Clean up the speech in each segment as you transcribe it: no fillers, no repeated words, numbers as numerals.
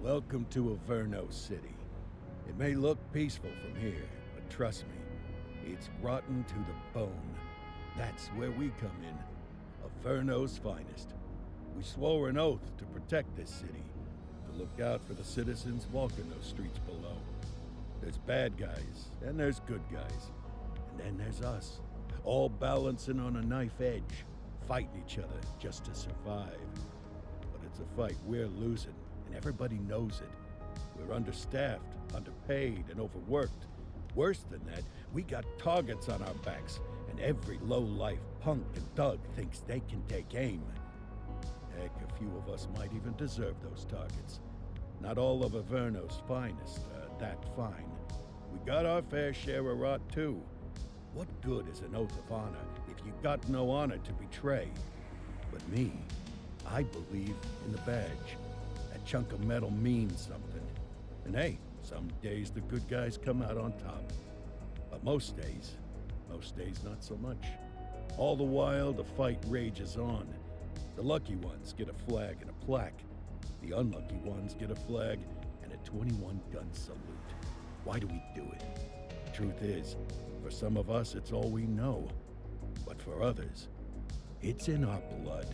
Welcome to Averno City. It may look peaceful from here, but trust me, it's rotten to the bone. That's where we come in. Averno's finest. We swore an oath to protect this city, to look out for the citizens walking those streets below. There's bad guys, and there's good guys. And then there's us, all balancing on a knife edge, fighting each other just to survive. But it's a fight we're losing, and everybody knows it. We're understaffed, underpaid, and overworked. Worse than that, we got targets on our backs, and every low-life punk and thug thinks they can take aim. Heck, a few of us might even deserve those targets. Not all of Averno's finest are that fine. We got our fair share of rot, too. What good is an oath of honor if you got no honor to betray? But me, I believe in the badge. That chunk of metal means something. And hey, some days the good guys come out on top. But most days not so much. All the while, the fight rages on. The lucky ones get a flag and a plaque. The unlucky ones get a flag and a 21-gun salute. Why do we do it? Truth is, for some of us, it's all we know. But for others, it's in our blood.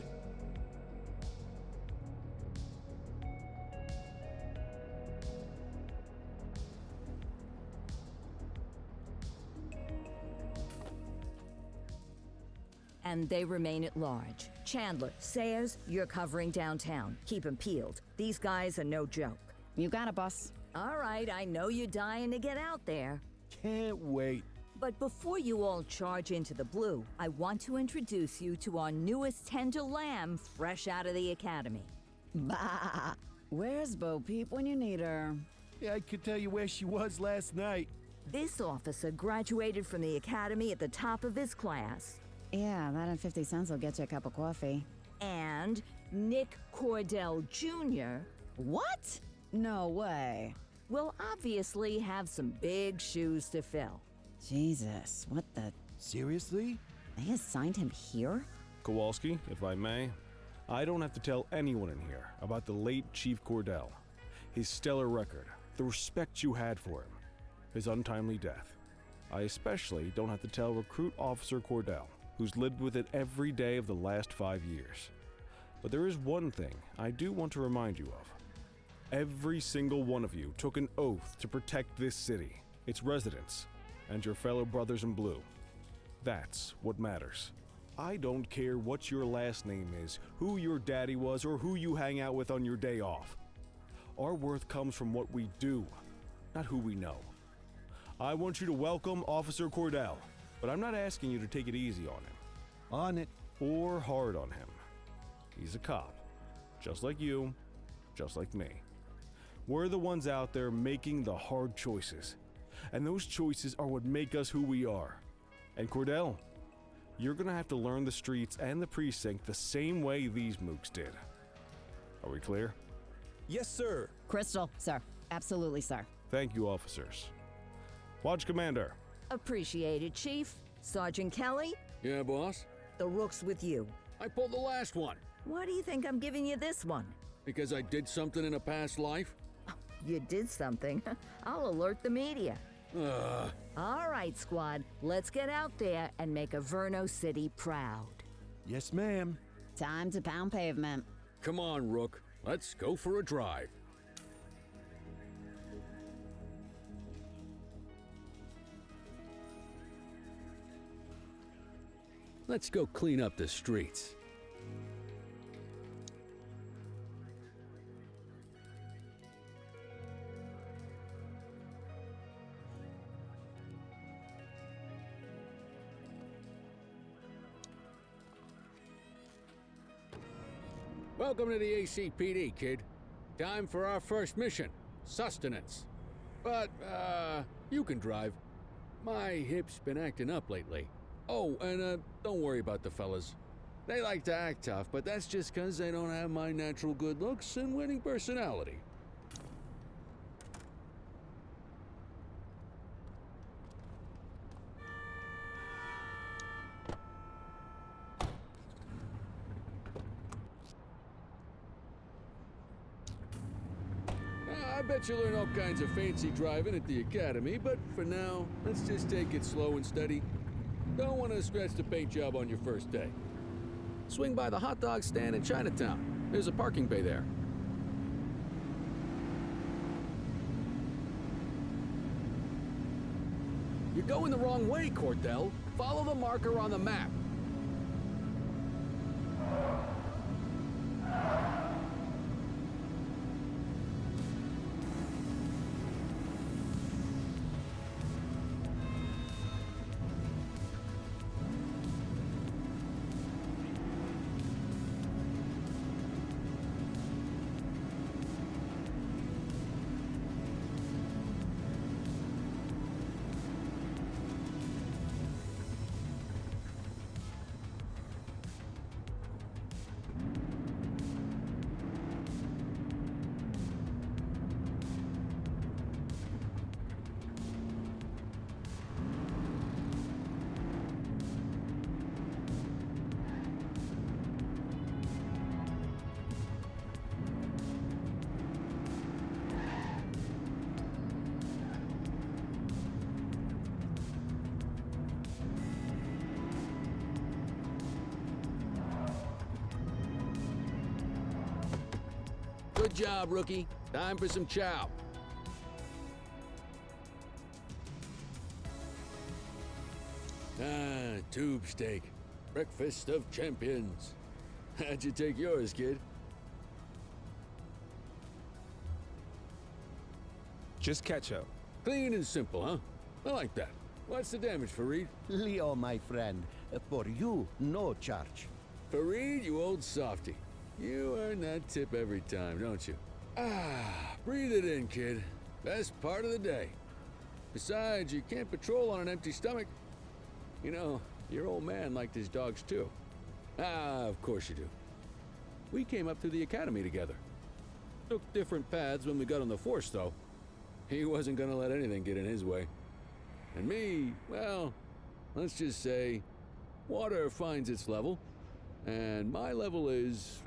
And they remain at large. Chandler, Sayers, you're covering downtown. Keep 'em peeled. These guys are no joke. You got it, boss. All right, I know you're dying to get out there. Can't wait. But before you all charge into the blue, I want to introduce you to our newest tender lamb fresh out of the academy. Bah! Where's Bo Peep when you need her? Yeah, I could tell you where she was last night. This officer graduated from the academy at the top of his class. Yeah, that and 50 cents will get you a cup of coffee. And Nick Cordell Jr. What? No way. will obviously have some big shoes to fill. Jesus, what the... Seriously? They assigned him here? Kowalski, if I may, I don't have to tell anyone in here about the late Chief Cordell, his stellar record, the respect you had for him, his untimely death. I especially don't have to tell Recruit Officer Cordell, who's lived with it every day of the last 5 years. But there is one thing I do want to remind you of. Every single one of you took an oath to protect this city, its residents, and your fellow brothers in blue. That's what matters. I don't care what your last name is, who your daddy was, or who you hang out with on your day off. Our worth comes from what we do, not who we know. I want you to welcome Officer Cordell, but I'm not asking you to take it easy on him. On it. Or hard on him. He's a cop, just like you, just like me. We're the ones out there making the hard choices, and those choices are what make us who we are. And Cordell, you're gonna have to learn the streets and the precinct the same way these mooks did. Are we clear? Yes, sir. Crystal, sir. Absolutely, sir. Thank you, officers. Watch Commander. Appreciated, Chief. Sergeant Kelly, Yeah, boss? the rook's with you. I pulled the last one. Why do you think I'm giving you this one? Because I did something in a past life? You did something. I'll alert the media. All right, squad. Let's get out there and make Averno City proud. Yes, ma'am. Time to pound pavement. Come on, Rook. Let's go for a drive. Let's go clean up the streets. Welcome to the ACPD, kid. Time for our first mission, sustenance. But, you can drive. My hip's been acting up lately. Oh, and, don't worry about the fellas. They like to act tough, but that's just 'cause they don't have my natural good looks and winning personality. I bet you'll learn all kinds of fancy driving at the academy, but for now, let's just take it slow and steady. Don't want to scratch the paint job on your first day. Swing by the hot dog stand in Chinatown. There's a parking bay there. You're going the wrong way, Cordell. Follow the marker on the map. Good job, rookie. Time for some chow. Ah, tube steak. Breakfast of champions. How'd you take yours, kid? Just ketchup. Clean and simple, huh? I like that. What's the damage, Fareed? Leo, my friend, for you, no charge. Fareed, you old softy. You earn that tip every time, don't you? Ah, breathe it in, kid. Best part of the day. Besides, you can't patrol on an empty stomach. You know, your old man liked his dogs too. Ah, of course you do. We came up through the academy together. Took different paths when we got on the force, though. He wasn't gonna let anything get in his way. And me, well, let's just say, water finds its level. And my level is,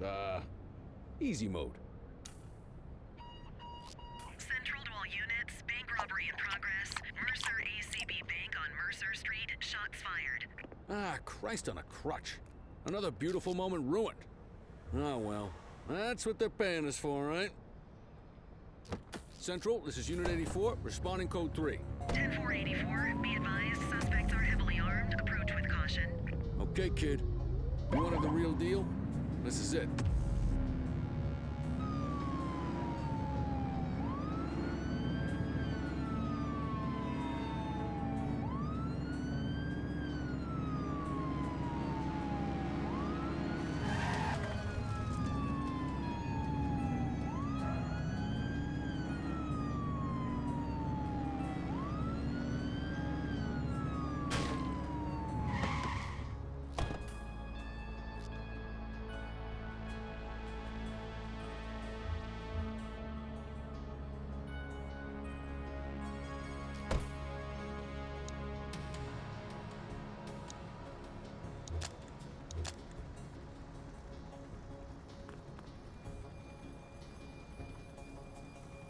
easy mode. Central to all units, bank robbery in progress. Mercer ACB Bank on Mercer Street, shots fired. Ah, Christ on a crutch. Another beautiful moment ruined. Oh well, that's what they're paying us for, right? Central, this is Unit 84, responding code 3. 10-484, be advised, suspects are heavily armed, approach with caution. Okay, kid. You wanted the real deal? This is it.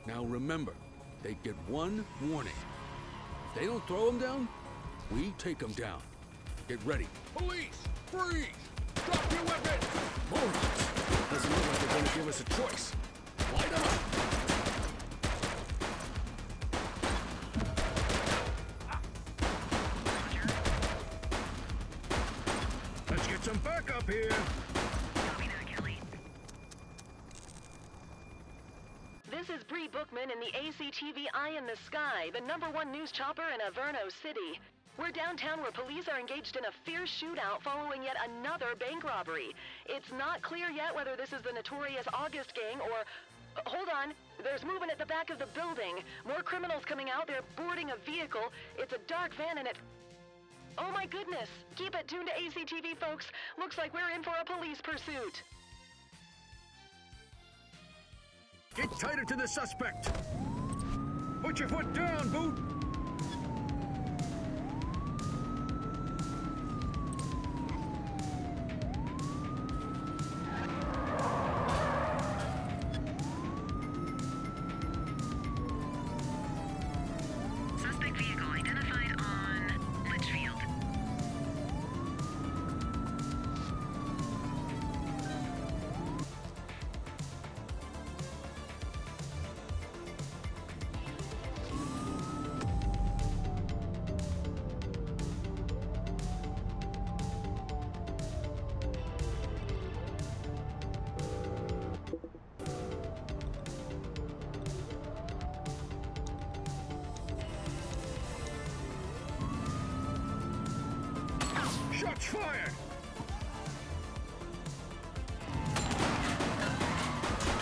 Now remember, they get one warning. If they don't throw them down, we take them down. Get ready. Police! Freeze! Drop your weapons! Morons! Doesn't look like they're gonna give us a choice. Light them up! Let's get some backup here! Copy that, Kelly. This is Bree Bookman in the ACTV Eye in the Sky, the #1 news chopper in Averno City. We're downtown where police are engaged in a fierce shootout following yet another bank robbery. It's not clear yet whether this is the notorious August gang or... Hold on. There's movement at the back of the building. More criminals coming out. They're boarding a vehicle. It's a dark van and it... Oh my goodness. Keep it tuned to ACTV, folks. Looks like we're in for a police pursuit. Get tighter to the suspect! Put your foot down, Boot! Shots fired!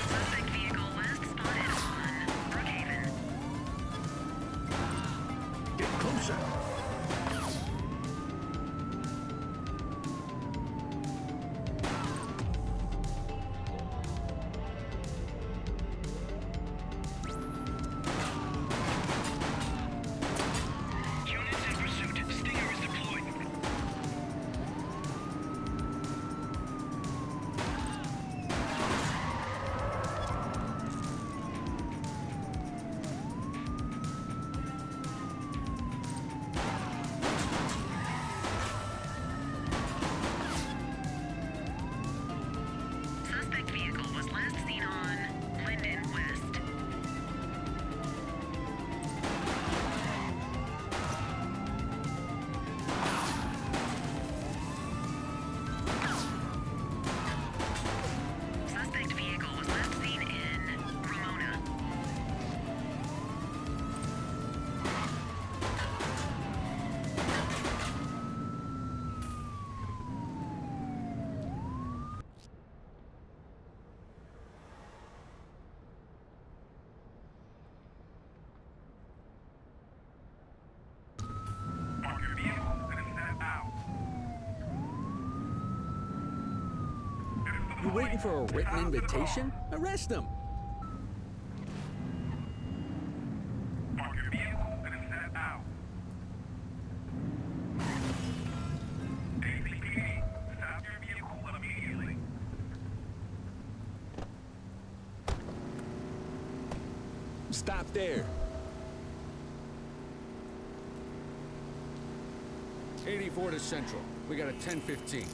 Suspect vehicle last spotted on Brookhaven. Get closer. Units in pursuit. Stinger is deployed. Suspect vehicle was last seen on Linden West. Suspect vehicle was last seen in Ramona. You waiting for a written invitation? Arrest them! Stop there. 84 to Central. We got a 10:15.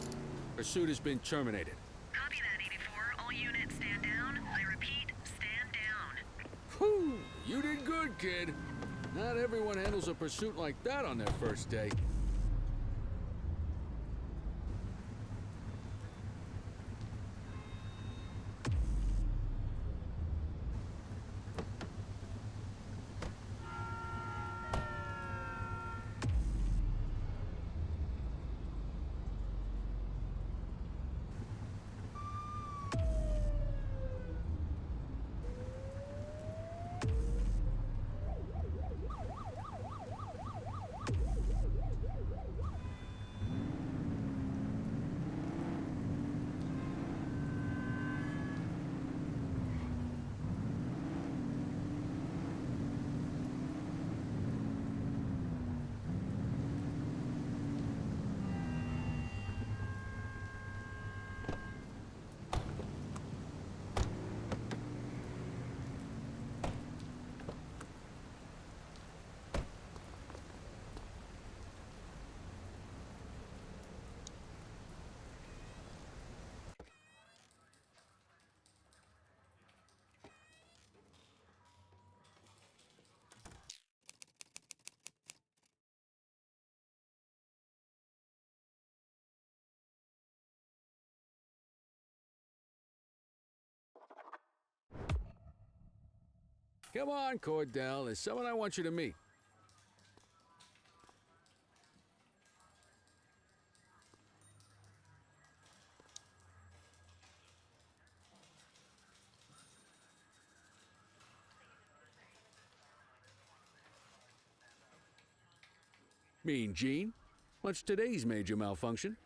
Pursuit has been terminated. Copy that, 84. All units stand down. I repeat, stand down. Whew! You did good, kid. Not everyone handles a pursuit like that on their first day. Come on, Cordell. There's someone I want you to meet. Mean Gene? What's today's major malfunction?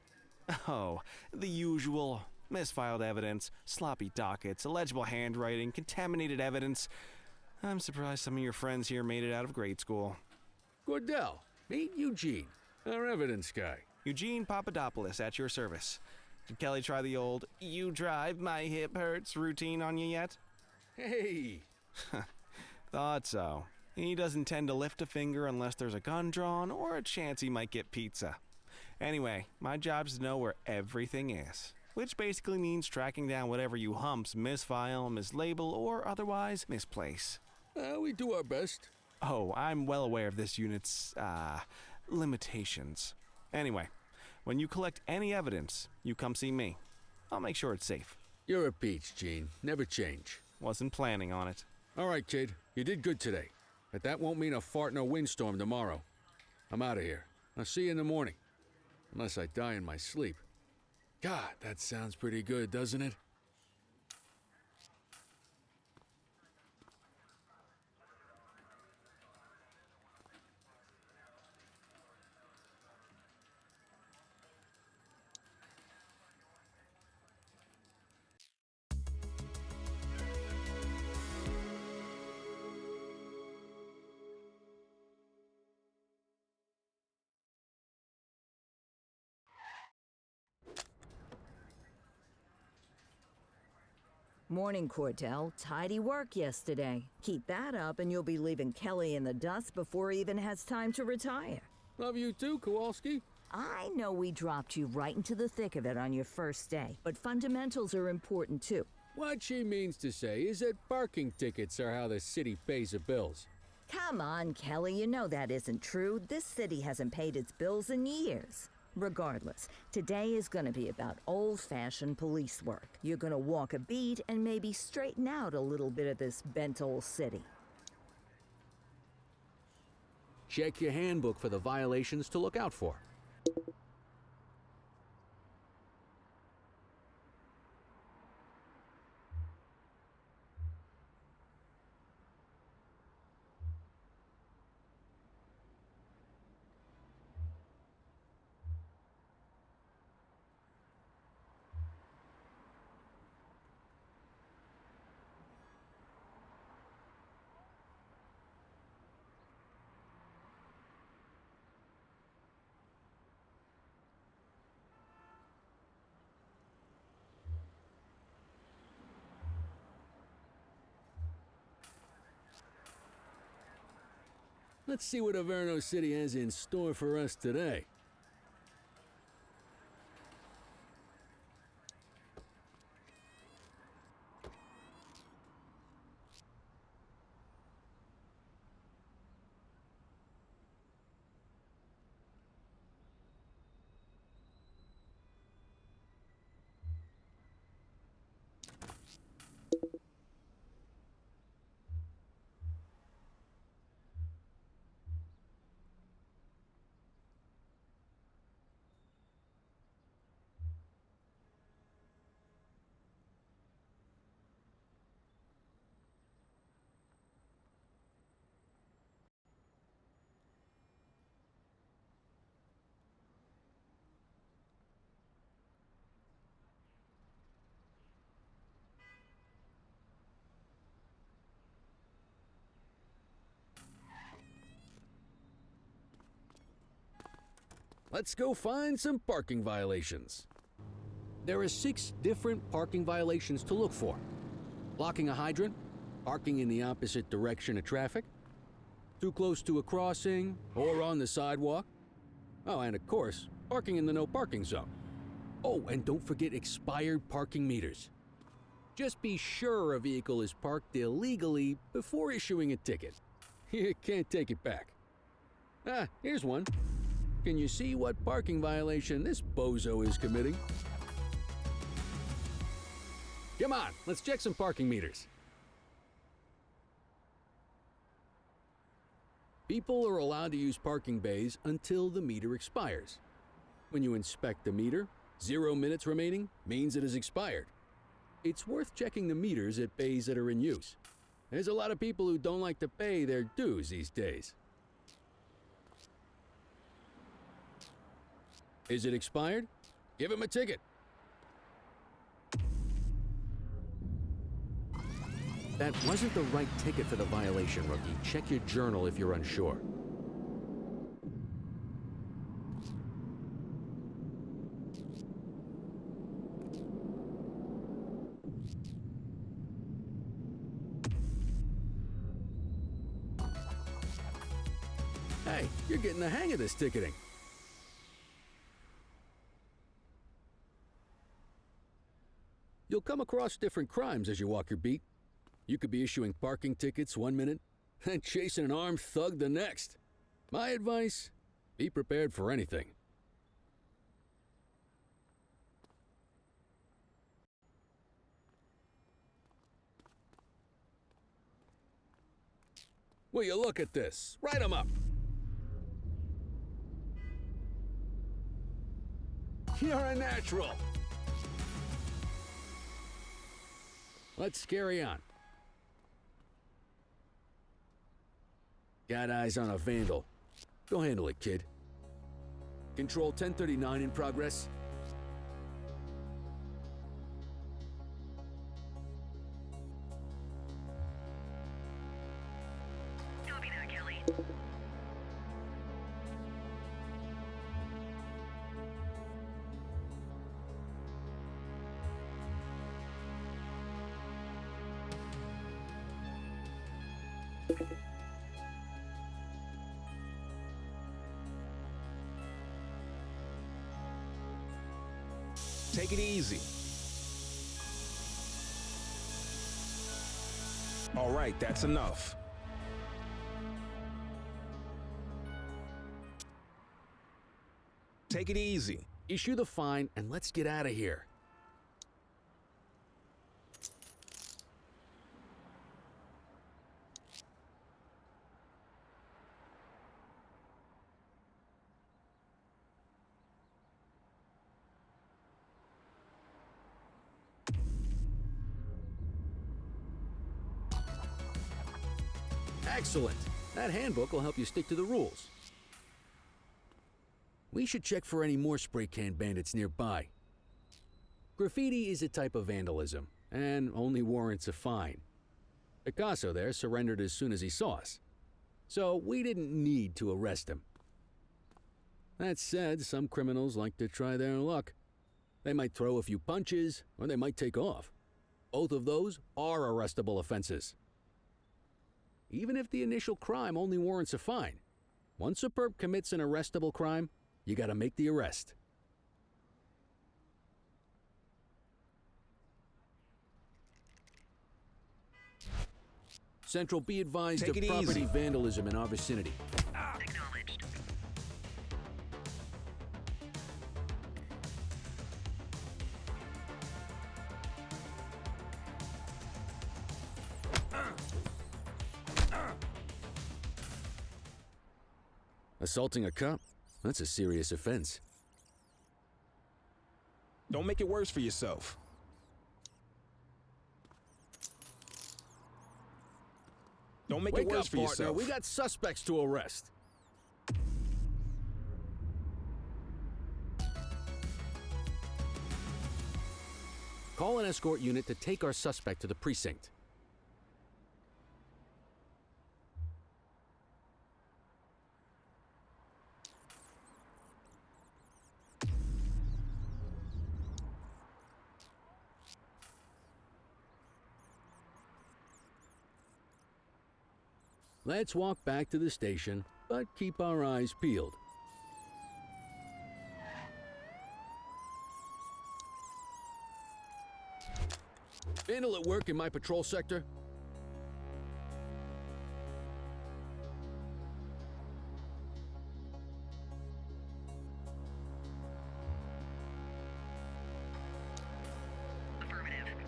Oh, the usual. Misfiled evidence, sloppy dockets, illegible handwriting, contaminated evidence. I'm surprised some of your friends here made it out of grade school. Cordell, meet Eugene, our evidence guy. Eugene Papadopoulos at your service. Did Kelly try the old, "you drive, my hip hurts" routine on you yet? Hey! Thought so. He doesn't tend to lift a finger unless there's a gun drawn or a chance he might get pizza. Anyway, my job's to know where everything is, which basically means tracking down whatever you humps misfile, mislabel, or otherwise misplace. We do our best. Oh, I'm well aware of this unit's, limitations. Anyway, when you collect any evidence, you come see me. I'll make sure it's safe. You're a peach, Gene. Never change. Wasn't planning on it. All right, kid. You did good today. But that won't mean a fart in a windstorm tomorrow. I'm out of here. I'll see you in the morning. Unless I die in my sleep. God, that sounds pretty good, doesn't it? Morning, Cordell. Tidy work yesterday. Keep that up and you'll be leaving Kelly in the dust before he even has time to retire. Love you too, Kowalski. I know we dropped you right into the thick of it on your first day, but fundamentals are important too. What she means to say is that parking tickets are how the city pays the bills. Come on, Kelly, you know that isn't true. This city hasn't paid its bills in years. Regardless, today is going to be about old-fashioned police work. You're going to walk a beat and maybe straighten out a little bit of this bent old city. Check your handbook for the violations to look out for. Let's see what Averno City has in store for us today. Let's go find some parking violations. There are 6 different parking violations to look for. Blocking a hydrant, parking in the opposite direction of traffic, too close to a crossing or on the sidewalk. Oh, and of course, parking in the no parking zone. Oh, and don't forget expired parking meters. Just be sure a vehicle is parked illegally before issuing a ticket. You can't take it back. Ah, here's one. Can you see what parking violation this bozo is committing? Come on, let's check some parking meters. People are allowed to use parking bays until the meter expires. When you inspect the meter, 0 minutes remaining means it has expired. It's worth checking the meters at bays that are in use. There's a lot of people who don't like to pay their dues these days. Is it expired? Give him a ticket. That wasn't the right ticket for the violation, rookie. Check your journal if you're unsure. Hey, you're getting the hang of this ticketing. You'll come across different crimes as you walk your beat. You could be issuing parking tickets 1 minute and chasing an armed thug the next. My advice, be prepared for anything. Will you look at this? Write 'em up. You're a natural. Let's carry on. Got eyes on a vandal. Go handle it, kid. Control 1039 in progress. Copy that, Kelly. Take it easy. All right, that's enough. Take it easy. Issue the fine and let's get out of here. Excellent. That handbook will help you stick to the rules. We should check for any more spray can bandits nearby. Graffiti is a type of vandalism, and only warrants a fine. Picasso there surrendered as soon as he saw us, so we didn't need to arrest him. That said, some criminals like to try their luck. They might throw a few punches, or they might take off. Both of those are arrestable offenses. Even if the initial crime only warrants a fine, once a perp commits an arrestable crime, you gotta make the arrest. Central, be advised Take of it property easy. vandalism in our vicinity. Acknowledged. Assaulting a cop? That's a serious offense. Don't make it worse for yourself. Don't make it Wake worse up, for partner. yourself. We got suspects to arrest. Call an escort unit to take our suspect to the precinct. Let's walk back to the station, but keep our eyes peeled. Vandal at work in my patrol sector? Affirmative.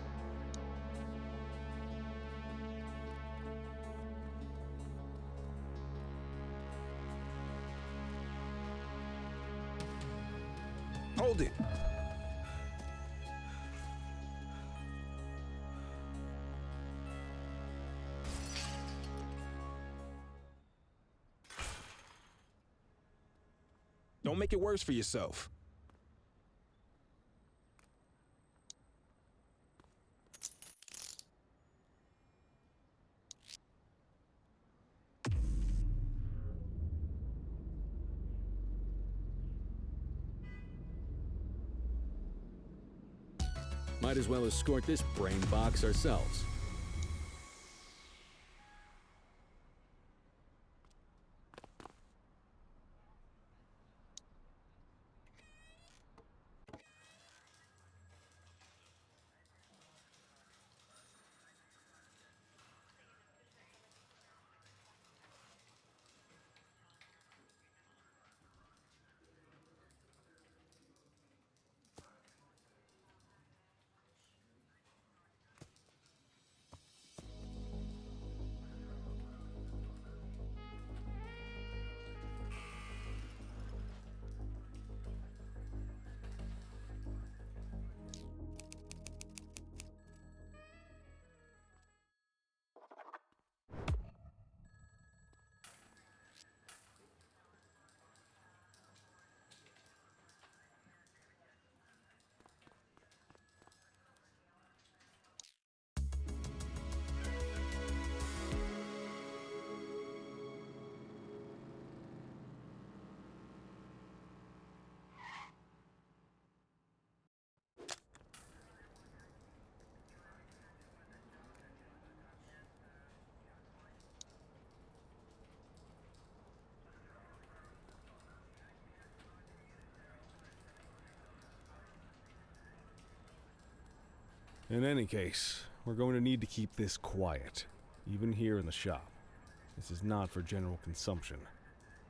Hold it. Don't make it worse for yourself. Might as well escort this brain box ourselves. In any case, we're going to need to keep this quiet, even here in the shop. This is not for general consumption.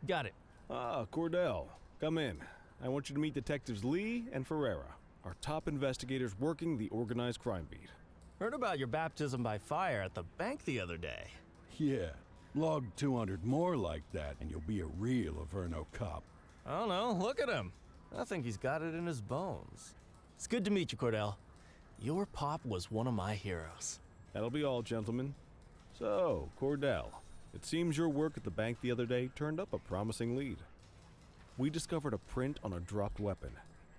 Got it. Ah, Cordell, come in. I want you to meet Detectives Lee and Ferreira, our top investigators working the organized crime beat. Heard about your baptism by fire at the bank the other day. Yeah, log 200 more like that and you'll be a real Averno cop. I don't know, look at him. I think he's got it in his bones. It's good to meet you, Cordell. Your pop was one of my heroes. That'll be all, gentlemen. So, Cordell, it seems your work at the bank the other day turned up a promising lead. We discovered a print on a dropped weapon.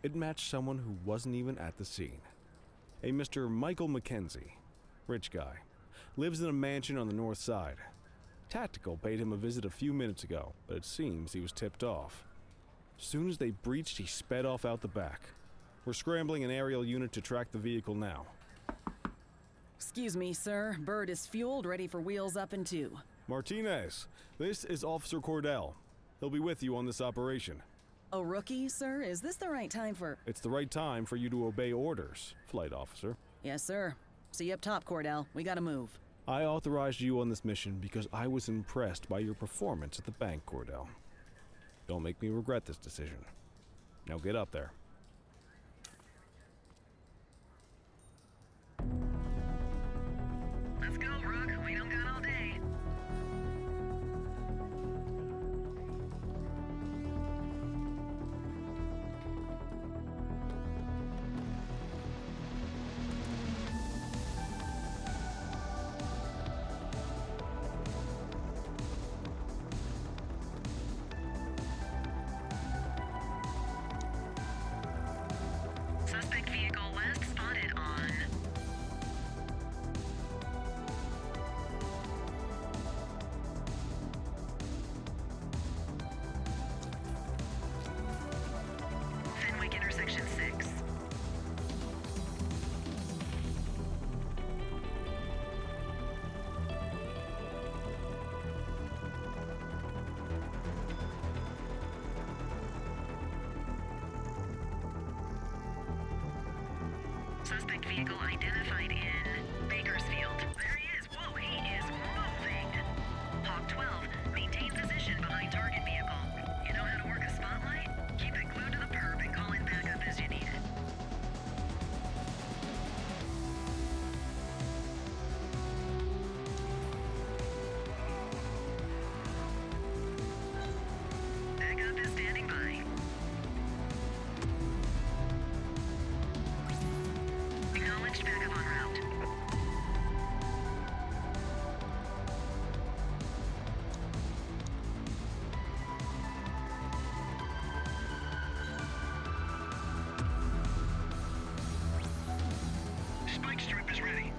It matched someone who wasn't even at the scene. A Mr. Michael McKenzie, rich guy, lives in a mansion on the north side. Tactical paid him a visit a few minutes ago, but it seems he was tipped off. Soon as they breached, he sped off out the back. We're scrambling an aerial unit to track the vehicle now. Excuse me, sir. Bird is fueled, ready for wheels up in 2. Martinez, this is Officer Cordell. He'll be with you on this operation. A rookie, sir? Is this the right time for... It's the right time for you to obey orders, flight officer. Yes, sir. See you up top, Cordell. We gotta move. I authorized you on this mission because I was impressed by your performance at the bank, Cordell. Don't make me regret this decision. Now get up there. Let's go, Rook. We don't got all day. Suspect vehicle last spotted on Fenwick intersection 6. Suspect vehicle identified in Bakersfield. There he is. Whoa, he is moving. Hawk 12, maintain position behind target vehicle. You know how to work a spotlight? Keep it glued to the perp and call in backup as you need it. Backup is standing by. Acknowledged backup en route. Spike strip is ready.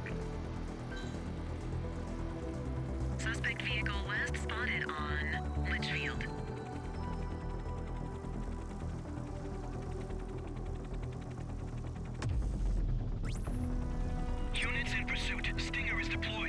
Suspect vehicle last spotted on Litchfield. Units in pursuit. Stinger is deployed.